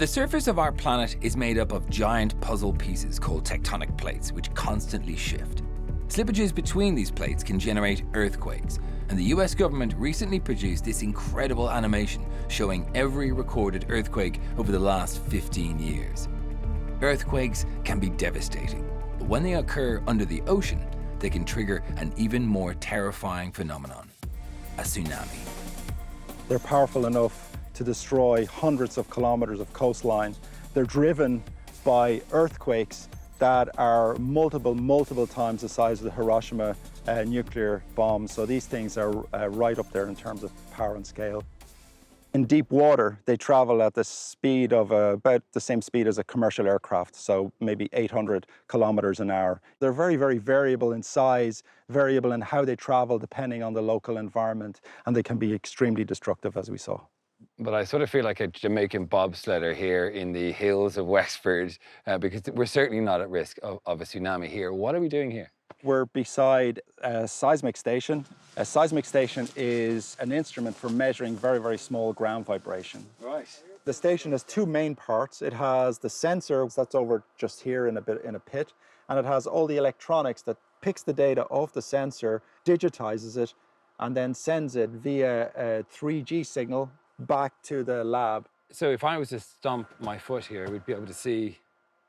The surface of our planet is made up of giant puzzle pieces called tectonic plates, which constantly shift. Slippages between these plates can generate earthquakes, and the US government recently produced this incredible animation showing every recorded earthquake over the last 15 years. Earthquakes can be devastating, but when they occur under the ocean, they can trigger an even more terrifying phenomenon: a tsunami. They're powerful enough to destroy hundreds of kilometers of coastline. They're driven by earthquakes that are multiple times the size of the Hiroshima nuclear bomb. So these things are right up there in terms of power and scale. In deep water, they travel at the speed of about the same speed as a commercial aircraft, so maybe 800 kilometers an hour. They're very variable in size, variable in how they travel depending on the local environment, and they can be extremely destructive, as we saw. But I sort of feel like a Jamaican bobsledder here in the hills of Wexford, because we're certainly not at risk of a tsunami here. What are we doing here? We're beside a seismic station. A seismic station is an instrument for measuring very small ground vibration. Right. The station has two main parts. It has the sensor that's over just here in a pit, and it has all the electronics that picks the data off the sensor, digitizes it, and then sends it via a 3G signal back to the lab. So if I was to stomp my foot here, we'd be able to see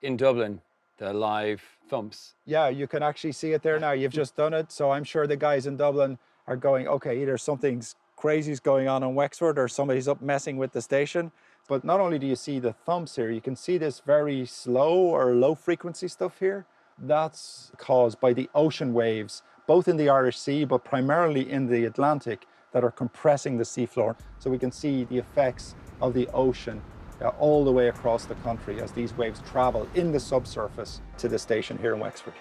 in Dublin the live thumps. Yeah, you can actually see it there now. You've just done it. So I'm sure the guys in Dublin are going, okay, either something's crazy's going on in Wexford or somebody's up messing with the station. But not only do you see the thumps here, you can see this very slow or low frequency stuff here. That's caused by the ocean waves, both in the Irish Sea, but primarily in the Atlantic, that are compressing the seafloor. So we can see the effects of the ocean all the way across the country as these waves travel in the subsurface to the station here in Wexford.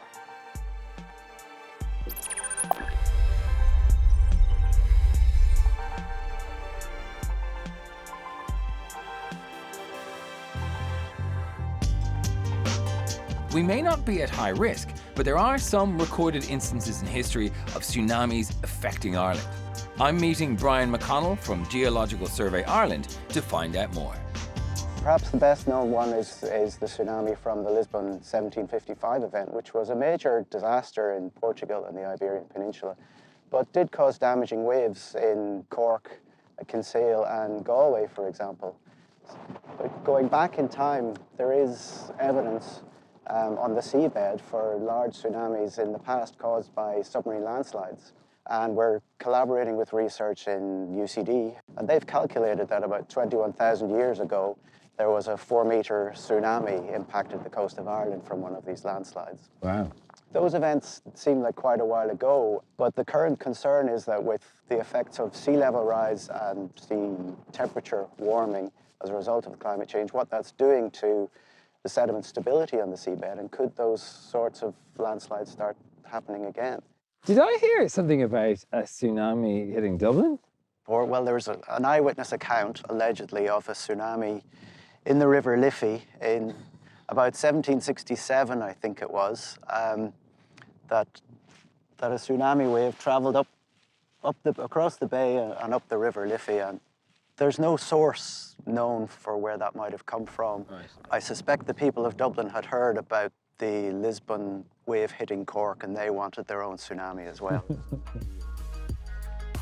We may not be at high risk, but there are some recorded instances in history of tsunamis affecting Ireland. I'm meeting Brian McConnell from Geological Survey Ireland to find out more. Perhaps the best known one is the tsunami from the Lisbon 1755 event, which was a major disaster in Portugal and the Iberian Peninsula, but did cause damaging waves in Cork, Kinsale and Galway, for example. But going back in time, there is evidence on the seabed for large tsunamis in the past caused by submarine landslides. And we're collaborating with research in UCD, and they've calculated that about 21,000 years ago, there was a 4-meter tsunami impacted the coast of Ireland from one of these landslides. Wow. Those events seem like quite a while ago, but the current concern is that with the effects of sea level rise and sea temperature warming as a result of climate change, what that's doing to the sediment stability on the seabed, and could those sorts of landslides start happening again? Did I hear something about a tsunami hitting Dublin? Well, there was an eyewitness account, allegedly, of a tsunami in the River Liffey in about 1767, I think it was, that a tsunami wave travelled across the bay and up the River Liffey, and there's no source known for where that might have come from. Right. I suspect the people of Dublin had heard about the Lisbon wave hitting Cork, and they wanted their own tsunami as well.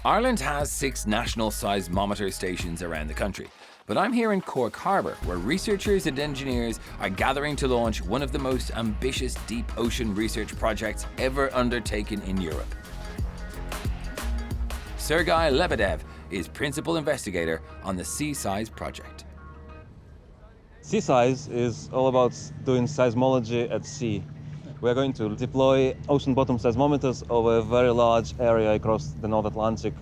Ireland has 6 national seismometer stations around the country, but I'm here in Cork Harbour, where researchers and engineers are gathering to launch one of the most ambitious deep ocean research projects ever undertaken in Europe. Sergei Lebedev is principal investigator on the SEA-SEIS project. SEA-SEIS is all about doing seismology at sea. We're going to deploy ocean bottom seismometers over a very large area across the North Atlantic.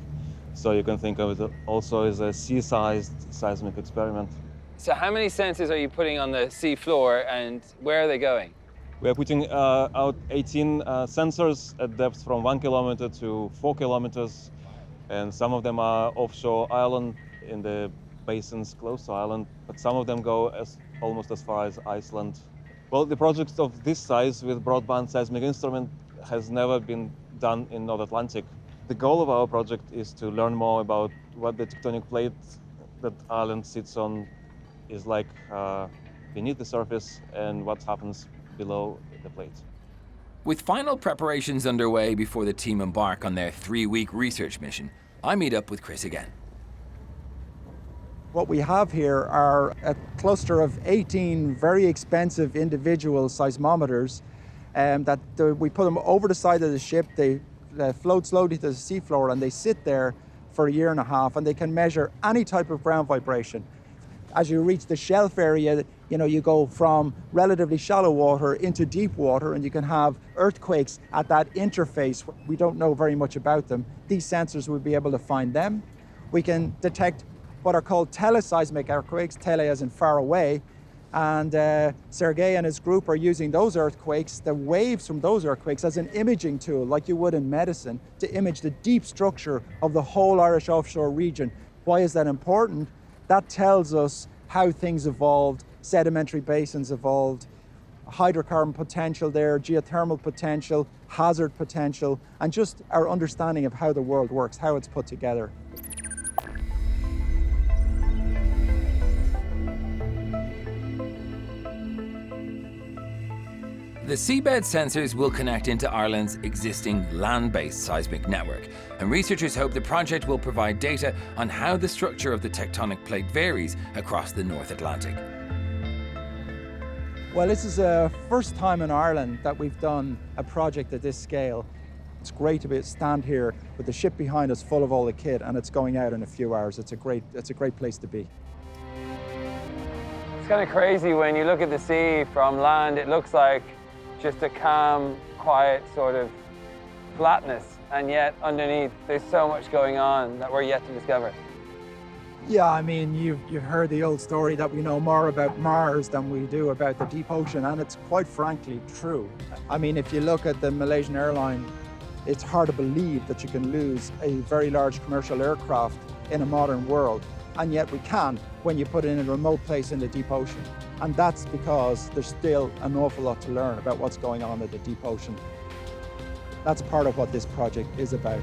So you can think of it also as a sea-sized seismic experiment. So how many sensors are you putting on the sea floor, and where are they going? We're putting out 18 sensors at depth from 1 kilometer to 4 kilometers. And some of them are offshore Ireland, in the basins close to Ireland, but some of them go almost as far as Iceland. Well, the project of this size with broadband seismic instrument has never been done in North Atlantic. The goal of our project is to learn more about what the tectonic plate that Ireland sits on is like beneath the surface and what happens below the plate. With final preparations underway before the team embark on their 3-week research mission, I meet up with Chris again. What we have here are a cluster of 18 very expensive individual seismometers that we put them over the side of the ship. They float slowly to the seafloor and they sit there for a year and a half, and they can measure any type of ground vibration. As you reach the shelf area, you go from relatively shallow water into deep water, and you can have earthquakes at that interface. We don't know very much about them. These sensors will be able to find them. We can detect what are called teleseismic earthquakes, tele as in far away, and Sergei and his group are using those earthquakes, the waves from those earthquakes, as an imaging tool, like you would in medicine, to image the deep structure of the whole Irish offshore region. Why is that important? That tells us how things evolved, sedimentary basins evolved, hydrocarbon potential there, geothermal potential, hazard potential, and just our understanding of how the world works, how it's put together. The Seabed sensors will connect into Ireland's existing land-based seismic network, and researchers hope the project will provide data on how the structure of the tectonic plate varies across the North Atlantic. Well, this is the first time in Ireland that we've done a project at this scale. It's great to stand here with the ship behind us full of all the kit, and it's going out in a few hours. It's a great place to be. It's kind of crazy when you look at the sea from land. It looks like just a calm, quiet sort of flatness, and yet underneath there's so much going on that we're yet to discover. Yeah, I mean, you've heard the old story that we know more about Mars than we do about the deep ocean, and it's quite frankly true. I mean, if you look at the Malaysian airline, it's hard to believe that you can lose a very large commercial aircraft in a modern world, and yet we can when you put it in a remote place in the deep ocean. And that's because there's still an awful lot to learn about what's going on in the deep ocean. That's part of what this project is about.